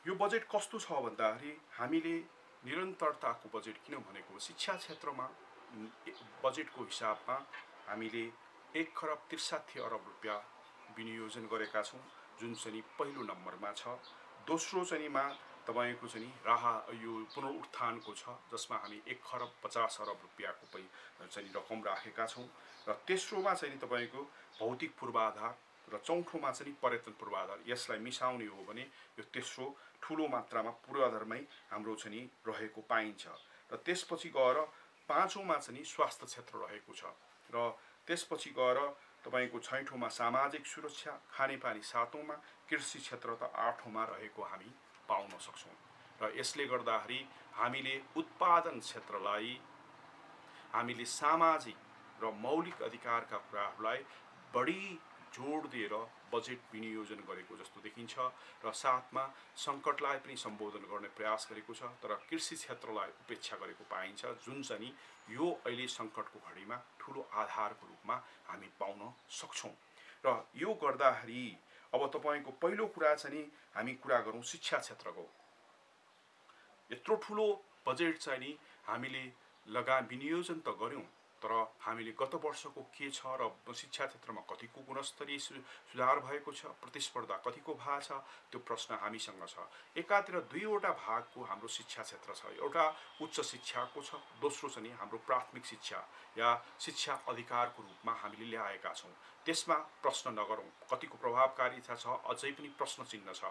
यो बजेट कस्तो छ भन्दाखेरि हामीले निरन्तरताको बजेट किन भनेको शिक्षा क्षेत्रमा बजेटको हिसाबमा हामीले 1,63 खरब रुपियाँ विनियोजन गरेका छौँ जुन चाहिँ पहिलो नम्बरमा छ। दोस्रो चाहिँमा तपाईको चाहिँ यो पुनरुत्थानको छ जसमा हामी 1,50 खरब रुपियाँको चाहिँ रकम राखेका छौँ र तेस्रोमा चाहिँ तपाईको भौतिक पूर्वाधार र चौथोमा चाहिँ पर्यटन पूर्वाधार। यसलाई मिसाउने हो भने यो तेस्रो ठुलो मात्रामा पूर्वाधारमै हाम्रो चाहिँ रहेको पाइन्छ र त्यसपछि गएर पाँचौँमा चाहिँ स्वास्थ्य क्षेत्र रहेको छ र त्यसपछि गएर तपाईको छैठौँमा सामाजिक सुरक्षा, खानेपानी सातौँमा, कृषि क्षेत्र त आठौँमा रहेको हामी पाउन सक्छौँ र यसले गर्दाखेरि हामीले उत्पादन क्षेत्रलाई हामीले सामाजिक र मौलिक अधिकारका कुराहरूलाई बढी जोड दिएर बजेट विनियोजन गरेको जस्तो देखिन्छ र साथमा सङ्कटलाई पनि सम्बोधन गर्ने प्रयास गरेको छ तर कृषि क्षेत्रलाई उपेक्षा गरेको पाइन्छ जुन चाहिँ यो अहिले सङ्कटको घडीमा ठुलो आधारको रूपमा हामी पाउन सक्छौँ। र यो गर्दाखेरि अब तपाईको पहिलो कुरा चाहिँ हामी कुरा गरौँ शिक्षा क्षेत्रको। यत्रो ठुलो बजेट चाहिँ नि हामीले विनियोजन त गर्यौँ तर हामीले गत वर्षको के छ र शिक्षा क्षेत्रमा कतिको गुणस्तरीय सुधार भएको छ, प्रतिस्पर्धा कतिको भएको छ, त्यो प्रश्न हामीसँग छ। एकातिर दुईवटा भागको हाम्रो शिक्षा क्षेत्र छ। एउटा उच्च शिक्षाको छ, दोस्रो चाहिँ हाम्रो प्राथमिक शिक्षा या शिक्षा अधिकारको रूपमा हामीले ल्याएका छौँ। त्यसमा प्रश्न नगरौँ, कतिको प्रभावकारिता छ अझै पनि प्रश्न चिन्ह छ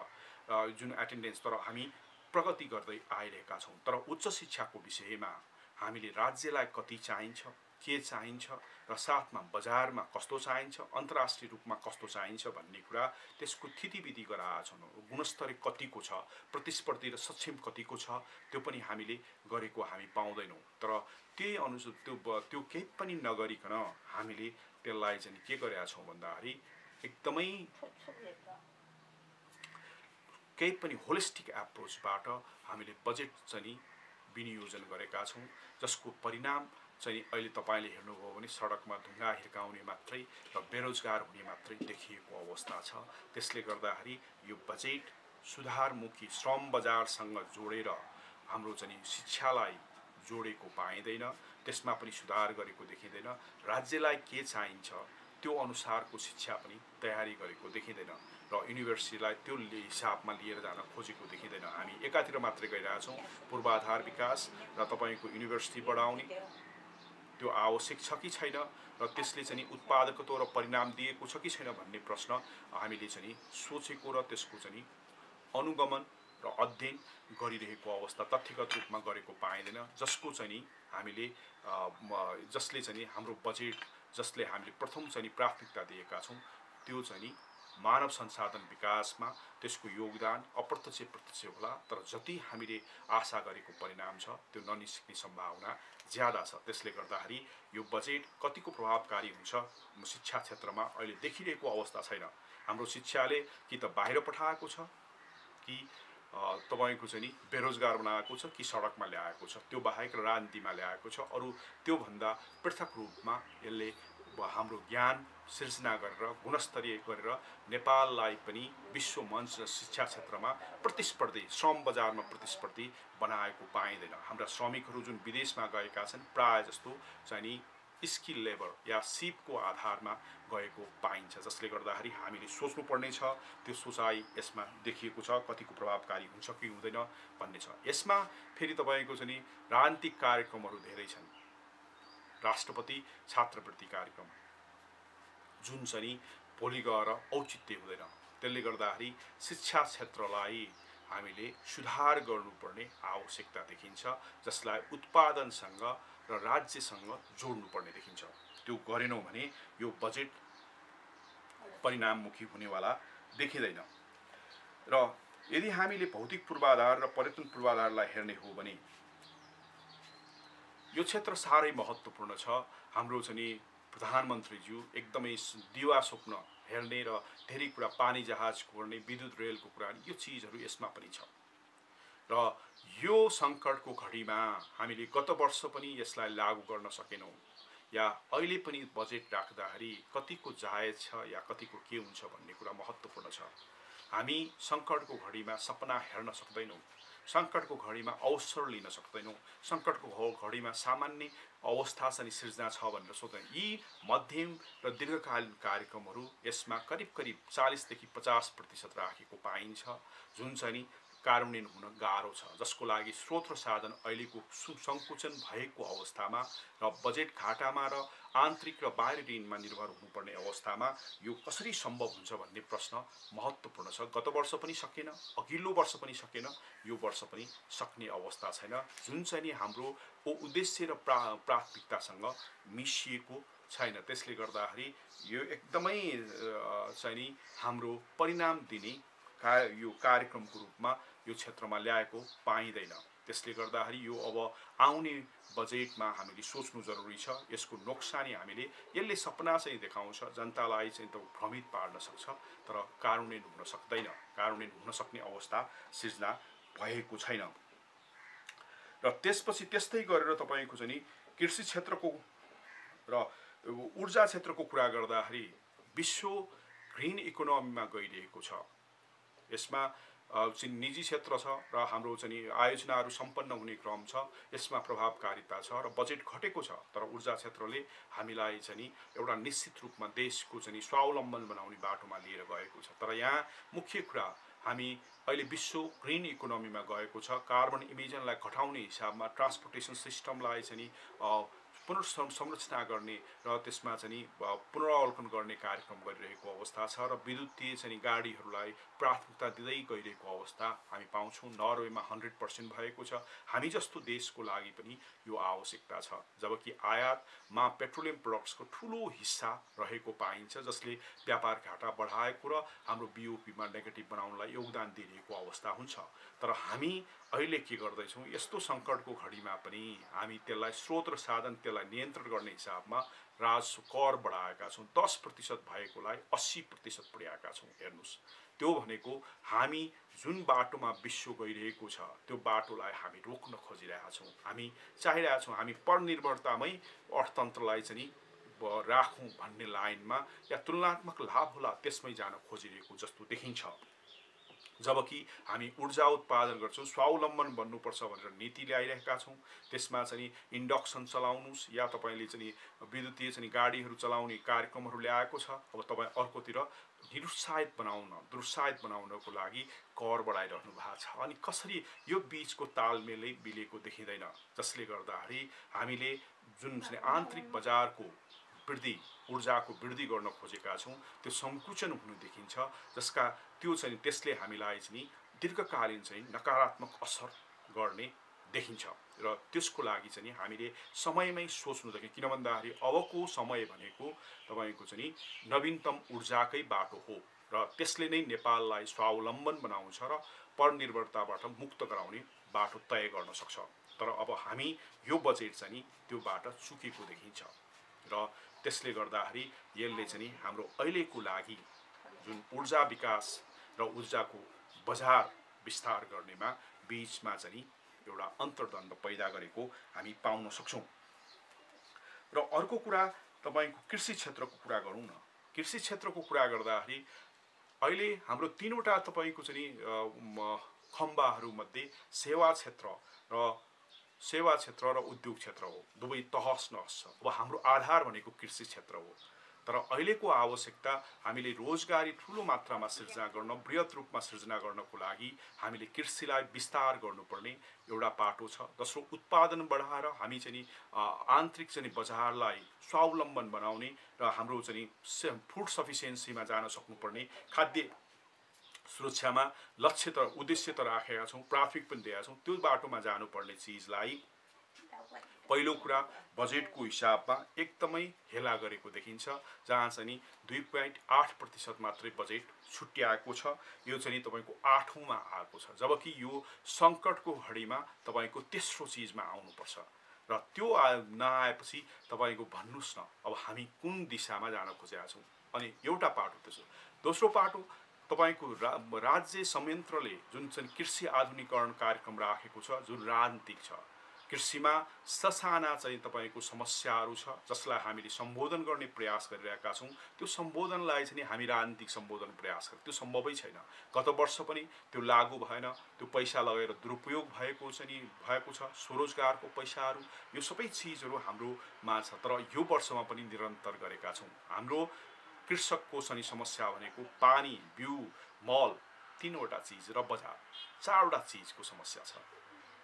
जुन एटेन्डेन्स, तर हामी प्रगति गर्दै आइरहेका छौँ। तर उच्च शिक्षाको विषयमा हामीले राज्यलाई कति चाहिन्छ, के चाहिन्छ र साथमा बजारमा कस्तो चाहिन्छ, अन्तर्राष्ट्रिय रूपमा कस्तो चाहिन्छ भन्ने कुरा त्यसको थितिविधि गराएका छौँ। गुणस्तर कतिको छ, प्रतिस्पर्धी र सक्षम कतिको छ त्यो पनि हामीले गरेको हामी पाउँदैनौँ। तर त्यही अनुसार त्यो केही पनि नगरिकन हामीले त्यसलाई चाहिँ के गरेका छौँ भन्दाखेरि एकदमै केही पनि होलिस्टिक एप्रोचबाट हामीले बजेट चाहिँ विनियोजन गरेका छौँ जसको परिणाम चाहिँ अहिले तपाईँले हेर्नुभयो भने सडकमा ढुङ्गा हिर्काउने मात्रै र बेरोजगार हुने मात्रै देखिएको अवस्था छ। त्यसले गर्दाखेरि यो बजेट सुधारमुखी श्रम बजारसँग जोडेर हाम्रो चाहिँ शिक्षालाई जोडेको पाइँदैन, त्यसमा पनि सुधार गरेको देखिँदैन। राज्यलाई के चाहिन्छ त्यो अनुसारको शिक्षा पनि तयारी गरेको देखिँदैन र युनिभर्सिटीलाई त्यो हिसाबमा लिएर जान खोजेको देखिँदैन। हामी एकातिर मात्रै गइरहेछौँ, पूर्वाधार विकास र तपाईँको युनिभर्सिटी बढाउने त्यो आवश्यक छ कि छैन र त्यसले चाहिँ उत्पादकत्व र परिणाम दिएको छ कि छैन भन्ने प्रश्न हामीले चाहिँ सोचेको र त्यसको चाहिँ अनुगमन र अध्ययन गरिरहेको अवस्था तथ्यगत रूपमा गरेको पाइँदैन। जसको चाहिँ हामीले जसले चाहिँ हाम्रो बजेट जसले हामीले प्रथम चाहिँ प्राथमिकता दिएका छौँ त्यो चाहिँ मानव संसाधन विकासमा त्यसको योगदान अप्रत्यक्ष प्रत्यक्ष होला, तर जति हामीले आशा गरेको परिणाम छ त्यो ननिस्कने सम्भावना ज्यादा छ। त्यसले गर्दाखेरि यो बजेट कतिको प्रभावकारी हुन्छ शिक्षा क्षेत्रमा अहिले देखिरहेको अवस्था छैन। हाम्रो शिक्षाले कि त बाहिर पठाएको छ कि तपाईँको चाहिँ बेरोजगार बनाएको छ कि सडकमा ल्याएको छ, त्यो बाहेक राजनीतिमा ल्याएको छ। अरू त्योभन्दा पृथक रूपमा यसले हाम्रो ज्ञान सिर्जना गरेर गुणस्तरीय गरेर नेपाललाई पनि विश्व मञ्च र शिक्षा क्षेत्रमा प्रतिस्पर्धी श्रम बजारमा प्रतिस्पर्धी बनाएको पाइँदैन। हाम्रा श्रमिकहरू जुन विदेशमा गएका छन् प्राय जस्तो चाहिँ स्किल लेबर या सिपको आधारमा गएको पाइन्छ, जसले गर्दाखेरि हामीले सोच्नुपर्ने छ त्यो सोचाइ यसमा देखिएको छ कतिको प्रभावकारी हुन्छ कि हुँदैन भन्ने छ। यसमा फेरि तपाईँको चाहिँ राजनीतिक कार्यक्रमहरू धेरै छन्। राष्ट्रपति छात्रवृत्ति कार्यक्रम जुन चाहिँ भोलि गएर औचित्य हुँदैन, त्यसले गर्दाखेरि शिक्षा क्षेत्रलाई हामीले सुधार गर्नुपर्ने आवश्यकता देखिन्छ जसलाई उत्पादनसँग र राज्यसँग जोड्नुपर्ने देखिन्छ। त्यो गरेनौँ भने यो बजेट परिणाममुखी हुनेवाला देखिँदैन। र यदि हामीले भौतिक पूर्वाधार र पर्यटन पूर्वाधारलाई हेर्ने हो भने यो क्षेत्र साह्रै महत्त्वपूर्ण छ। हाम्रो चाहिँ प्रधानमन्त्रीज्यू एकदमै दिवा स्वप्न हेर्ने र धेरै कुरा पानी जहाज कोर्ने, विद्युत रेलको कुरा, यो चिजहरू यसमा पनि छ। र यो सङ्कटको घडीमा हामीले गत वर्ष पनि यसलाई लागू गर्न सकेनौँ या अहिले पनि बजेट राख्दाखेरि कतिको जायज छ या कतिको के हुन्छ भन्ने कुरा महत्त्वपूर्ण छ। हामी सङ्कटको घडीमा सपना हेर्न सक्दैनौँ, सङ्कटको घडीमा अवसर लिन सक्दैनौँ, सङ्कटको घडीमा सामान्य अवस्था चाहिँ सिर्जना छ भनेर सोध्दैन। यी मध्यम र दीर्घकालीन कार्यक्रमहरू यसमा करिब करिब 40 देखि 50% राखेको पाइन्छ, जुन चाहिँ नि कार्यान्वयन हुन गाह्रो छ, जसको लागि स्रोत र साधन अहिलेको सङ्कुचन भएको अवस्थामा र बजेट घाटामा र आन्तरिक र बाहिरी ऋणमा निर्भर हुनुपर्ने अवस्थामा यो कसरी सम्भव हुन्छ भन्ने प्रश्न महत्त्वपूर्ण छ। गत वर्ष पनि सकेन, अघिल्लो वर्ष पनि सकेन, यो वर्ष पनि सक्ने अवस्था छैन, जुन चाहिँ नि हाम्रो उद्देश्य र प्राथमिकतासँग मिसिएको छैन। त्यसले गर्दाखेरि यो एकदमै चाहिँ नि हाम्रो परिणाम दिने यो कार्यक्रमको रूपमा यो क्षेत्रमा ल्याएको पाइँदैन। त्यसले गर्दाखेरि यो अब आउने बजेटमा हामीले सोच्नु जरुरी छ। यसको नोक्सानी हामीले यसले सपना चाहिँ देखाउँछ, जनतालाई चाहिँ त भ्रमित पार्न सक्छ, तर कार्यान्वयन हुन सक्दैन, कार्यान्वयन हुन सक्ने अवस्था सिर्जना भएको छैन। र त्यसपछि त्यस्तै गरेर तपाईँको चाहिँ नि कृषि क्षेत्रको र ऊर्जा क्षेत्रको कुरा गर्दाखेरि विश्व ग्रिन इकोनोमीमा गइरहेको छ। यसमा चाहिँ निजी क्षेत्र छ र हाम्रो चाहिँ आयोजनाहरू सम्पन्न हुने क्रम छ, यसमा प्रभावकारिता छ र बजेट घटेको छ। तर ऊर्जा क्षेत्रले हामीलाई चाहिँ नि एउटा निश्चित रूपमा देशको चाहिँ स्वावलम्बन बनाउने बाटोमा लिएर गएको छ। तर यहाँ मुख्य कुरा, हामी अहिले विश्व ग्रिन इकोनोमीमा गएको छ। कार्बन इमिजनलाई घटाउने हिसाबमा ट्रान्सपोर्टेसन सिस्टमलाई चाहिँ नि पुनर्संरचना गर्ने र त्यसमा चाहिँ पुनरावलोकन गर्ने कार्यक्रम गरिरहेको अवस्था छ र विद्युतीय चाहिँ गाडीहरूलाई प्राथमिकता दिँदै गइरहेको अवस्था हामी पाउँछौँ। नर्वेमा 100% भएको छ। हामी जस्तो देशको लागि पनि यो आवश्यकता छ, जबकि आयातमा पेट्रोलियम प्रोडक्ट्सको ठुलो हिस्सा रहेको पाइन्छ, जसले व्यापार घाटा बढाएको र हाम्रो बिओपीमा नेगेटिभ बनाउनलाई योगदान दिइरहेको अवस्था हुन्छ। तर हामी अहिले के गर्दैछौँ, यस्तो सङ्कटको घडीमा पनि हामी त्यसलाई स्रोत र साधन त्यसलाई नियन्त्रण गर्ने हिसाबमा राजस्व कर बढाएका छौँ। 10% भएकोलाई 80% पुर्याएका छौँ। हेर्नुहोस्, त्यो भनेको हामी जुन बाटोमा विश्व गइरहेको छ त्यो बाटोलाई हामी रोक्न खोजिरहेका छौँ। हामी चाहिरहेका छौँ हामी परनिर्भरतामै अर्थतन्त्रलाई चाहिँ राखौँ भन्ने लाइनमा या तुलनात्मक लाभ होला त्यसमै जान खोजिरहेको जस्तो देखिन्छ। जबकि हामी ऊर्जा उत्पादन गर्छौँ, स्वावलम्बन बन्नुपर्छ भनेर नीति ल्याइरहेका छौँ। त्यसमा चाहिँ इन्डक्सन चलाउनुहोस् या तपाईँले चाहिँ विद्युतीय चाहिँ गाडीहरू चलाउने कार्यक्रमहरू ल्याएको छ। अब तपाईँ अर्कोतिर दुरुत्साहित बनाउनको लागि कर बढाइरहनु भएको छ। अनि कसरी यो बीचको तालमेलै मिलेको देखिँदैन, जसले गर्दाखेरि हामीले जुन चाहिँ आन्तरिक बजारको वृद्धि, ऊर्जाको वृद्धि गर्न खोजेका छौँ त्यो सङ्कुचन हुनु देखिन्छ, जसका त्यो चाहिँ त्यसले हामीलाई चाहिँ दीर्घकालीन चाहिँ नकारात्मक असर गर्ने देखिन्छ। र त्यसको लागि चाहिँ हामीले समयमै सोच्नु देखिन्छ। किन भन्दाखेरि अबको समय भनेको तपाईँको चाहिँ नवीनतम ऊर्जाकै बाटो हो र त्यसले नै नेपाललाई स्वावलम्बन बनाउँछ र परनिर्भरताबाट मुक्त गराउने बाटो तय गर्न सक्छ। तर अब हामी यो बजेट चाहिँ त्यो बाटो चुकेको देखिन्छ र त्यसले गर्दाखेरि यसले चाहिँ हाम्रो अहिलेको लागि जुन ऊर्जा विकास र ऊर्जाको बजार विस्तार गर्नेमा बीचमा चाहिँ एउटा अन्तर्द्वन्द पैदा गरेको हामी पाउन सक्छौँ। र अर्को कुरा तपाईँको कृषि क्षेत्रको कुरा गरौँ न। कृषि क्षेत्रको कुरा गर्दाखेरि अहिले हाम्रो तीनवटा तपाईँको चाहिँ खम्बाहरूमध्ये सेवा क्षेत्र र उद्योग क्षेत्र हो। दुवै तहस नहस छ। अब हाम्रो आधार भनेको कृषि क्षेत्र हो। तर अहिलेको आवश्यकता हामीले रोजगारी ठुलो मात्रामा सिर्जना गर्न, बृहत रूपमा सिर्जना गर्नको लागि हामीले कृषिलाई विस्तार गर्नुपर्ने एउटा बाटो छ। दोस्रो, उत्पादन बढाएर हामी चाहिँ आन्तरिक चाहिँ बजारलाई स्वावलम्बन बनाउने र हाम्रो चाहिँ फुड सफिसियन्सीमा जान सक्नुपर्ने, खाद्य सुरक्षामा लक्ष्य त उद्देश्य त राखेका छौँ, प्राथमिक पनि दिएका छौँ। त्यो बाटोमा जानुपर्ने चिजलाई पहिलो कुरा बजेटको हिसाबमा एकदमै हेला गरेको देखिन्छ, जहाँ चाहिँ 2.8% मात्रै बजेट छुट्याएको छ। यो चाहिँ तपाईँको 8औँमा आएको छ, जबकि यो सङ्कटको घडीमा तपाईँको तेस्रो चिजमा आउनुपर्छ। र त्यो नआएपछि तपाईँको भन्नुहोस् न अब हामी कुन दिशामा जान खोजेका छौँ। अनि एउटा पाटो त्यसो। दोस्रो पाटो तपाईँको राज्य संयन्त्रले जुन चाहिँ कृषि आधुनिकीकरण कार्यक्रम राखेको छ, जुन राजनीतिक छ, कृषिमा ससाना चाहिँ तपाईँको समस्याहरू छ जसलाई हामीले सम्बोधन गर्ने प्रयास गरिरहेका छौँ। त्यो सम्बोधनलाई चाहिँ हामी राजनीतिक सम्बोधन प्रयास गर्छौँ, त्यो सम्भवै छैन। गत वर्ष पनि त्यो लागू भएन, त्यो पैसा लगेर दुरुपयोग भएको छ, स्वरोजगारको पैसाहरू, यो सबै चिजहरू हाम्रोमा छ। तर यो वर्षमा पनि निरन्तर गरेका छौँ। हाम्रो कृषकको चाहिँ समस्या भनेको पानी, बिउ, मल, 3वटा चिज र बजार, 4वटा चिजको समस्या छ।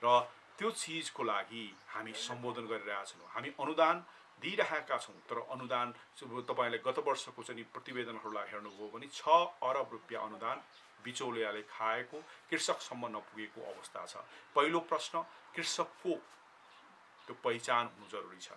र त्यो चिजको लागि हामी सम्बोधन गरिरहेका छौँ। हामी अनुदान दिइरहेका छौँ, तर अनुदान तपाईँले गत वर्षको चाहिँ प्रतिवेदनहरूलाई हेर्नुभयो भने 6 अरब रुपियाँ अनुदान बिचौलियाले खाएको, कृषकसम्म नपुगेको अवस्था छ। पहिलो प्रश्न, कृषकको त्यो पहिचान हुनु जरुरी छ।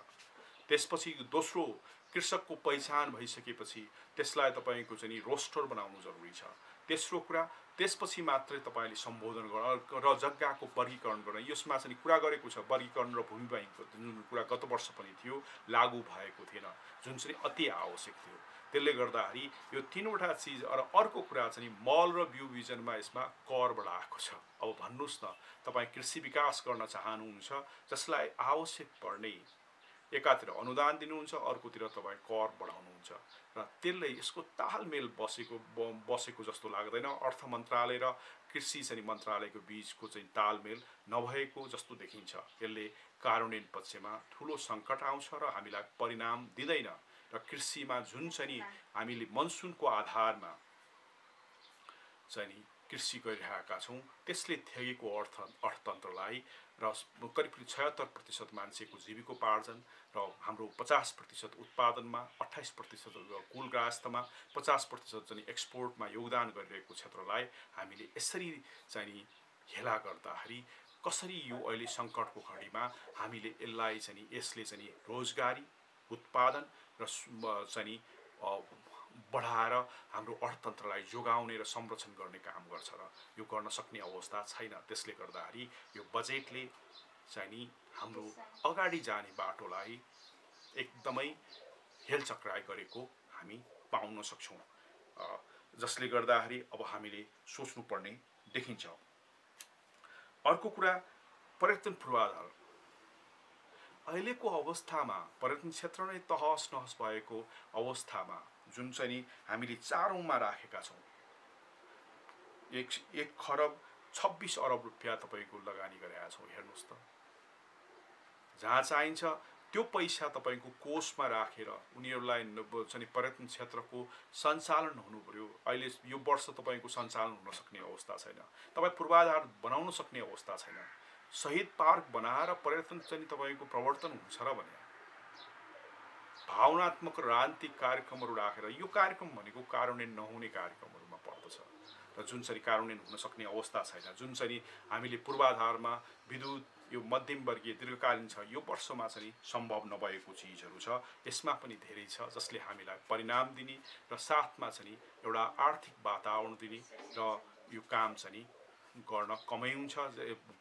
त्यसपछि दोस्रो, कृषकको पहिचान भइसकेपछि त्यसलाई तपाईँको चाहिँ रोस्टर बनाउनु जरुरी छ। तेस्रो कुरा, त्यसपछि मात्रै तपाईँले सम्बोधन गर्न र जग्गाको वर्गीकरण गर्न। यसमा चाहिँ कुरा गरेको छ, वर्गीकरण र भूमि बैंकको जुन कुरा गत वर्ष पनि थियो, लागू भएको थिएन, जुन चाहिँ अति आवश्यक थियो। त्यसले गर्दाखेरि यो 3वटा चिज। र अर्को कुरा चाहिँ मल र बिउ बिजनमा यसमा कर बढाएको छ। अब भन्नुहोस् न, तपाईँ कृषि विकास गर्न चाहनुहुन्छ जसलाई आवश्यक पर्ने, एकातिर अनुदान दिनुहुन्छ, अर्कोतिर तपाईँ कर बढाउनुहुन्छ, र त्यसले यसको तालमेल बसेको जस्तो लाग्दैन। अर्थ मन्त्रालय र कृषि चाहिँ मन्त्रालयको बीचको चाहिँ तालमेल नभएको जस्तो देखिन्छ। यसले कार्यान्वयन पक्षमा ठुलो सङ्कट आउँछ र हामीलाई परिणाम दिँदैन। र कृषिमा जुन चाहिँ हामीले मनसुनको आधारमा चाहिँ कृषि गरिरहेका छौँ, त्यसले थेगेको अर्थतन्त्रलाई र करिब 76% मान्छेको जीविकोपार्जन र हाम्रो 50% उत्पादनमा, 28% कुल ग्राहस्थमा, 50% चाहिँ एक्सपोर्टमा योगदान गरिरहेको क्षेत्रलाई हामीले यसरी चाहिँ हेला गर्दाखेरि कसरी यो अहिले सङ्कटको घडीमा हामीले यसले चाहिँ रोजगारी, उत्पादन र चाहिँ बढाएर हाम्रो अर्थतन्त्रलाई जोगाउने र संरक्षण गर्ने काम गर्छ, र यो गर्न सक्ने अवस्था छैन। त्यसले गर्दाखेरि यो बजेटले चाहिँ हाम्रो अगाडि जाने बाटोलाई एकदमै हेलचक्राइ गरेको हामी पाउन सक्छौँ, जसले गर्दाखेरि अब हामीले सोच्नुपर्ने देखिन्छ। अर्को कुरा, पर्यटन पूर्वाधार। अहिलेको अवस्थामा पर्यटन क्षेत्र नै तहस नहस भएको अवस्थामा जुन चाहिँ हामीले 4औंमा राखेका छौँ, 1 खरब 26 अरब रुपियाँ तपाईँको लगानी गरेका छौँ। हेर्नुहोस् त, जहाँ चाहिन्छ त्यो पैसा तपाईँको कोषमा राखेर उनीहरूलाई चाहिँ पर्यटन क्षेत्रको सञ्चालन हुनु पर्यो। अहिले यो वर्ष तपाईँको सञ्चालन हुन सक्ने अवस्था छैन, तपाईँ पूर्वाधार बनाउन सक्ने अवस्था छैन। शहीद पार्क बनाएर पर्यटन चाहिँ तपाईँको प्रवर्तन हुन्छ र भने भावनात्मक राजनीतिक कार्यक्रमहरू राखेर, यो कार्यक्रम भनेको कार्यान्वयन नहुने कार्यक्रमहरूमा पर्दछ, र जुन चाहिँ कार्यान्वयन हुन सक्ने अवस्था छैन। जुन चाहिँ हामीले पूर्वाधारमा विद्युत, यो मध्यमवर्गीय दीर्घकालीन छ, यो वर्षमा चाहिँ सम्भव नभएको चिजहरू छ। यसमा पनि धेरै छ जसले हामीलाई परिणाम दिने र साथमा चाहिँ एउटा आर्थिक वातावरण दिने, र यो काम चाहिँ गर्न कमै हुन्छ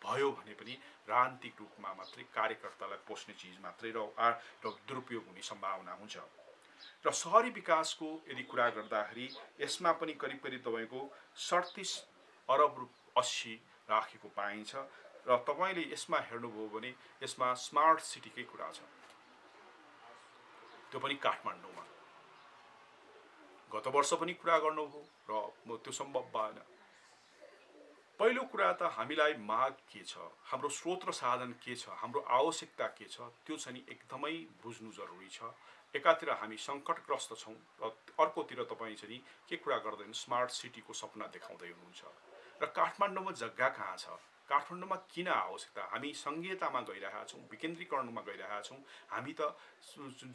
भयो भने पनि राजनीतिक रूपमा मात्रै कार्यकर्तालाई पोस्ने चिज मात्रै र दुरुपयोग हुने सम्भावना हुन्छ। र शहरी विकासको यदि कुरा गर्दाखेरि यसमा पनि करिब तपाईँको 37 अरब 80 राखेको पाइन्छ, र तपाईँले यसमा हेर्नुभयो भने यसमा स्मार्ट सिटीकै कुरा छ, त्यो पनि काठमाडौँमा। गत वर्ष पनि कुरा गर्नुभयो र त्यो सम्भव भएन। पहिलो कुरा त हामीलाई माग के छ, हाम्रो स्रोत र साधन के छ, हाम्रो आवश्यकता के छ, त्यो चाहिँ एकदमै बुझ्नु जरुरी छ। एकातिर हामी सङ्कटग्रस्त छौँ र अर्कोतिर तपाईँ चाहिँ के कुरा गर्दैन, स्मार्ट सिटीको सपना देखाउँदै हुनुहुन्छ। र काठमाडौँमा जग्गा कहाँ छ, काठमाडौँमा किन आवश्यकता, हामी सङ्घीयतामा गइरहेका छौँ, विकेन्द्रीकरणमा गइरहेका छौँ। हामी त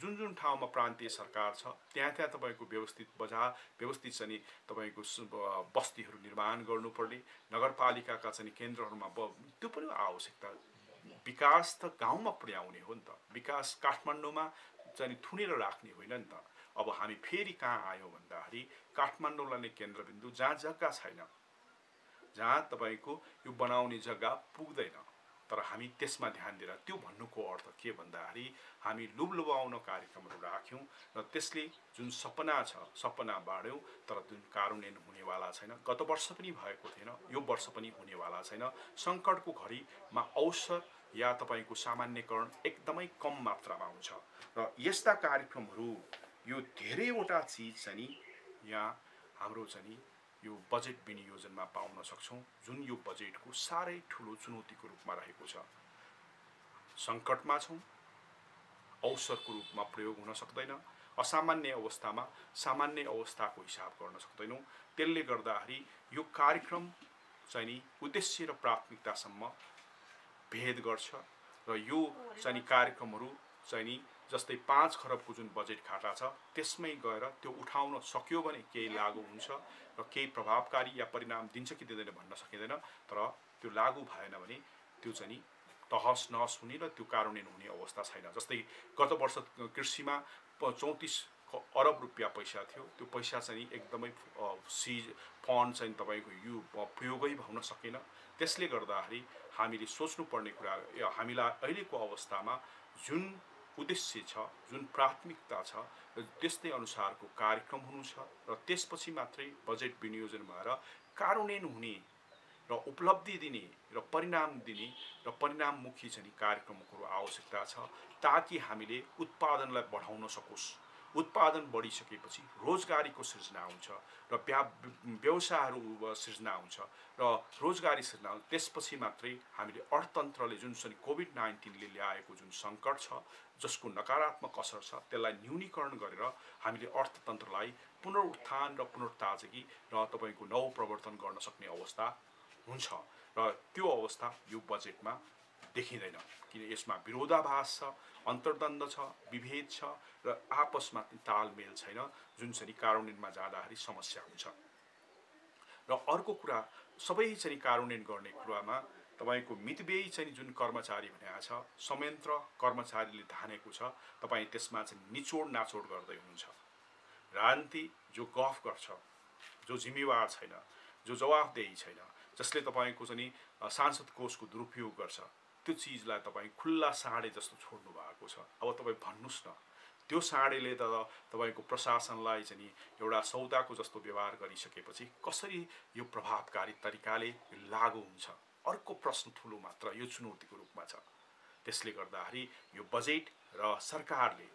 जुन जुन ठाउँमा प्रान्तीय सरकार छ त्यहाँ तपाईँको व्यवस्थित बजार, व्यवस्थित चाहिँ तपाईँको बस्तीहरू निर्माण गर्नुपर्ने, नगरपालिकाका चाहिँ केन्द्रहरूमा त्यो पनि आवश्यकता। विकास त गाउँमा पुर्याउने हो नि त, विकास काठमाडौँमा चाहिँ थुनेर राख्ने होइन नि त। अब हामी फेरि कहाँ आयौँ भन्दाखेरि काठमाडौँलाई नै केन्द्रबिन्दु, जहाँ जग्गा छैन, जहाँ तपाईँको यो बनाउने जग्गा पुग्दैन, तर हामी त्यसमा ध्यान दिएर, त्यो भन्नुको अर्थ के भन्दाखेरि हामी लुभाउन कार्यक्रमहरू राख्यौँ र त्यसले जुन सपना छ सपना बाँड्यौँ, तर जुन कार्यान्वयन हुनेवाला छैन। गत वर्ष पनि भएको थिएन, यो वर्ष पनि हुनेवाला छैन। सङ्कटको घडीमा अवसर या तपाईँको सामान्यकरण एकदमै कम मात्रामा हुन्छ र यस्ता कार्यक्रमहरू यो धेरैवटा चिज चाहिँ नि यहाँ हाम्रो चाहिँ नि यो बजेट विनियोजनमा पाउन सक्छौँ, जुन यो बजेटको साह्रै ठुलो चुनौतीको रूपमा रहेको छ। सङ्कटमा छौँ, अवसरको रूपमा प्रयोग हुन सक्दैन, असामान्य अवस्थामा सामान्य अवस्थाको हिसाब गर्न सक्दैनौँ। त्यसले गर्दाखेरि यो कार्यक्रम चाहिँ नि उद्देश्य र प्राथमिकतासम्म भेद गर्छ र यो चाहिँ नि कार्यक्रमहरू चाहिँ नि जस्तै 5 खरबको जुन बजेट खाटा छ त्यसमै गएर त्यो उठाउन सक्यो भने केही लागू हुन्छ र केही प्रभावकारी या परिणाम दिन्छ कि दिँदैन भन्न सकिँदैन, तर त्यो लागू भएन भने त्यो चाहिँ नि तहस नहस हुने र त्यो कार्यान्वयन हुने अवस्था छैन। जस्तै गत वर्ष कृषिमा 34 अरब रुपियाँ पैसा थियो, त्यो पैसा चाहिँ एकदमै सिज फन्ड चाहिँ तपाईँको यो प्रयोगै हुन सकेन। त्यसले गर्दाखेरि हामीले सोच्नुपर्ने कुरा हामीलाई अहिलेको अवस्थामा जुन उद्देश्य छ, जुन प्राथमिकता छ, त्यस्तै अनुसारको कार्यक्रम हुनु छ र त्यसपछि मात्रै बजेट विनियोजन भएर कार्यान्वयन हुने र उपलब्धि दिने र परिणाम दिने र परिणाममुखी चाहिँ कार्यक्रमको आवश्यकता छ, ताकि हामीले उत्पादनलाई बढाउन सकोस्। उत्पादन बढिसकेपछि रोजगारीको सृजना हुन्छ र व्यवसायहरू सृजना हुन्छ र रोजगारी सृजना हुन्छ। त्यसपछि मात्रै हामीले अर्थतन्त्रले जुन चाहिँ कोभिड-19ले ल्याएको जुन सङ्कट छ, जसको नकारात्मक असर छ, त्यसलाई न्यूनीकरण गरेर हामीले अर्थतन्त्रलाई पुनरुत्थान र पुनर्ताजगी र तपाईँको नवप्रवर्तन गर्न सक्ने अवस्था हुन्छ र त्यो अवस्था यो बजेटमा देखिँदैन, किन यसमा विरोधाभास छ, अन्तर्द्वन्द छ, विभेद छ र आपसमा तालमेल छैन, जुन चाहिँ कार्यान्वयनमा जाँदाखेरि समस्या हुन्छ। र अर्को कुरा, सबै चाहिँ कार्यान्वयन गर्ने कुरामा तपाईँको मितव्ययी चाहिँ जुन कर्मचारी भनेको छ, संयन्त्र कर्मचारीले धानेको छ, तपाईँ त्यसमा चाहिँ निचोड नाचोड गर्दै हुनुहुन्छ। राजनीति जो गफ गर्छ, जो जिम्मेवार छैन, जो जवाफदेही छैन, जसले तपाईँको चाहिँ सांसद कोषको दुरुपयोग गर्छ, त्यो चिजलाई तपाईँ खुल्ला साँडे जस्तो छोड्नु भएको छ। अब तपाईँ भन्नुहोस् न, त्यो साँडेले त तपाईँको प्रशासनलाई चाहिँ एउटा सौदाको जस्तो व्यवहार गरिसकेपछि कसरी यो प्रभावकारी तरिकाले लागू हुन्छ? अर्को प्रश्न ठुलो मात्र यो चुनौतीको रूपमा छ। त्यसले गर्दाखेरि यो बजेट र सरकारले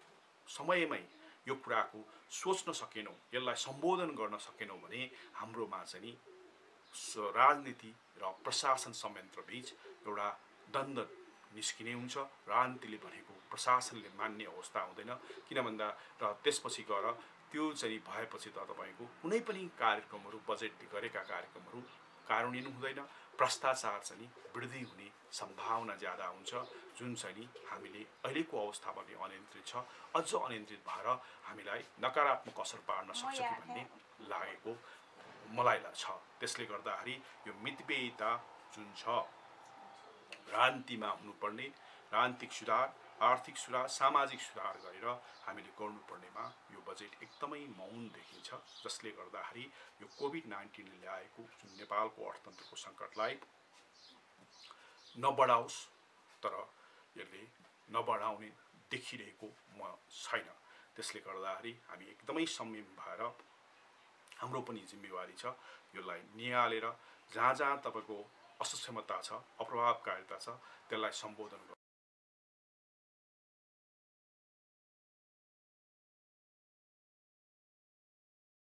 समयमै यो कुराको सोच्न सकेनौँ, यसलाई सम्बोधन गर्न सकेनौँ भने हाम्रोमा चाहिँ राजनीति र प्रशासन संयन्त्र बीच एउटा द्वन्द्व निस्किने हुन्छ। राजनीतिले भनेको प्रशासनले मान्ने अवस्था हुँदैन, किन भन्दा र त्यसपछि गएर त्यो चाहिँ भएपछि त तपाईँको कुनै पनि कार्यक्रमहरू, बजेटले गरेका कार्यक्रमहरू कार्यान्वयन हुँदैन, भ्रष्टाचार चाहिँ वृद्धि हुने सम्भावना ज्यादा हुन्छ, जुन चाहिँ हामीले अहिलेको अवस्थामा पनि अनियन्त्रित छ, अझ अनियन्त्रित भएर हामीलाई नकारात्मक असर पार्न सक्छ कि भन्ने लागेको मलाई लाग्छ। त्यसले गर्दाखेरि यो मितव्ययिता जुन छ, राजनीतिमा हुनुपर्ने राजनीतिक सुधार, आर्थिक सुधार, सामाजिक सुधार गरेर हामीले गर्नुपर्नेमा यो बजेट एकदमै मौन देखिन्छ, जसले गर्दाखेरि यो कोभिड-19ले ल्याएको जुन नेपालको अर्थतन्त्रको सङ्कटलाई नबढाओस्, तर यसले नबढाउने देखिरहेको छैन। त्यसले गर्दाखेरि हामी एकदमै संयम भएर हाम्रो पनि जिम्मेवारी छ, यसलाई निहालेर जहाँ जहाँ तपाईँको असक्षमता छ, अप्रभावकारिता छ, त्यसलाई सम्बोधन